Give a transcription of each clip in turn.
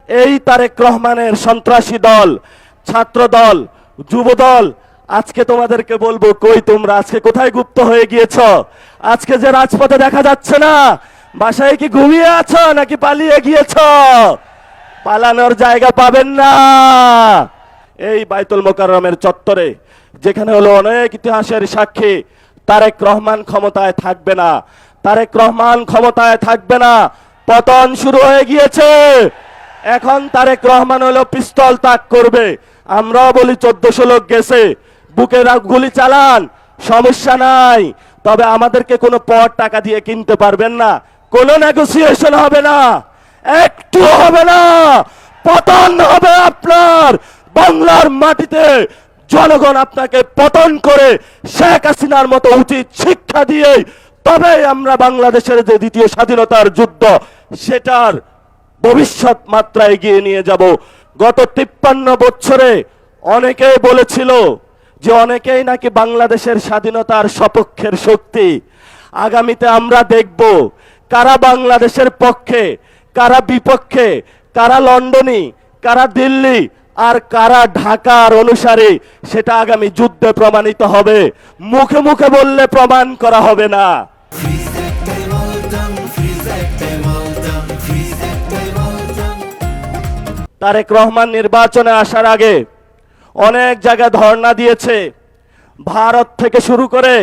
এই তারেক রহমানের সন্ত্রাসী দল, ছাত্র দল, যুব দল, আজকে তোমাদেরকে বলবো, কই তোমরা আজকে কোথায় গুপ্ত হয়ে গিয়েছো? আজকে যে রাজপথে দেখা যাচ্ছে না, বাসায় কি ঘুমিয়ে আছো নাকি পালিয়ে গিয়েছো? পালানোর জায়গা পাবেন না। এই বাইতুল মোকাররমের চত্বরে, যেখানে হলো অনেক ইতিহাসের সাক্ষী, তারেক রহমান ক্ষমতায় থাকবে না, তারেক রহমান ক্ষমতায় থাকবে না। পতন শুরু হয়ে গিয়েছে। এখন তারেক রহমান হলো পিস্তল তাক করবে। আমরাও বলি 1400 লোক গেছে, বুকে গুলি চালান, সমস্যা নাই। তবে আমাদেরকে কোনো পথ টাকা দিয়ে কিনতে পারবেন না, কোনো নেগোসিয়েশন হবে না, একটু হবে না। পতন হবে আপনার বাংলার মাটিতে। জনগণ আপনাকে পতন করে শেখ হাসিনার মতো উচিত শিক্ষা দিয়ে তবে আমরা বাংলাদেশের যে দ্বিতীয় স্বাধীনতার যুদ্ধ, সেটার ভবিষ্যৎ মাত্রা এগিয়ে নিয়ে যাব। গত 53 বছরে অনেকেই বলেছিল যে অনেকেই নাকি বাংলাদেশের স্বাধীনতার সপক্ষের শক্তি। আগামীতে আমরা দেখব কারা বাংলাদেশের পক্ষে, কারা বিপক্ষে, কারা লন্ডনী, কারা দিল্লি আর কারা ঢাকার অনুসারী, সেটা আগামী যুদ্ধে প্রমাণিত হবে। মুখে মুখে বললে প্রমাণ করা হবে না। তারেক রহমান নির্বাচনে আসার আগে অনেক জায়গায় ধর্ণা দিয়েছে, ভারত থেকে শুরু করে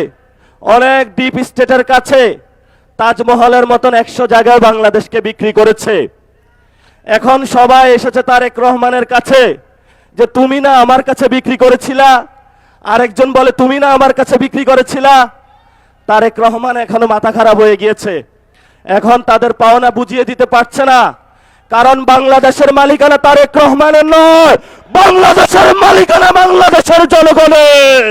অনেক ডিপ স্টেটের কাছে তাজমহলের মতন 100 জায়গায় বাংলাদেশকে বিক্রি করেছে। এখন সবাই এসেছে তারেক রহমানের কাছে যে তুমি না আমার কাছে বিক্রি করেছিলা, আরেকজন বলে তুমি না আমার কাছে বিক্রি করেছিলা। তারেক রহমান এখনো মাথা খারাপ হয়ে গিয়েছে, এখন তাদের পাওনা বুঝিয়ে দিতে পারছে না। কারণ বাংলাদেশের মালিকানা তারেক রহমানের নয়, বাংলাদেশের মালিকানা বাংলাদেশের জনগণের।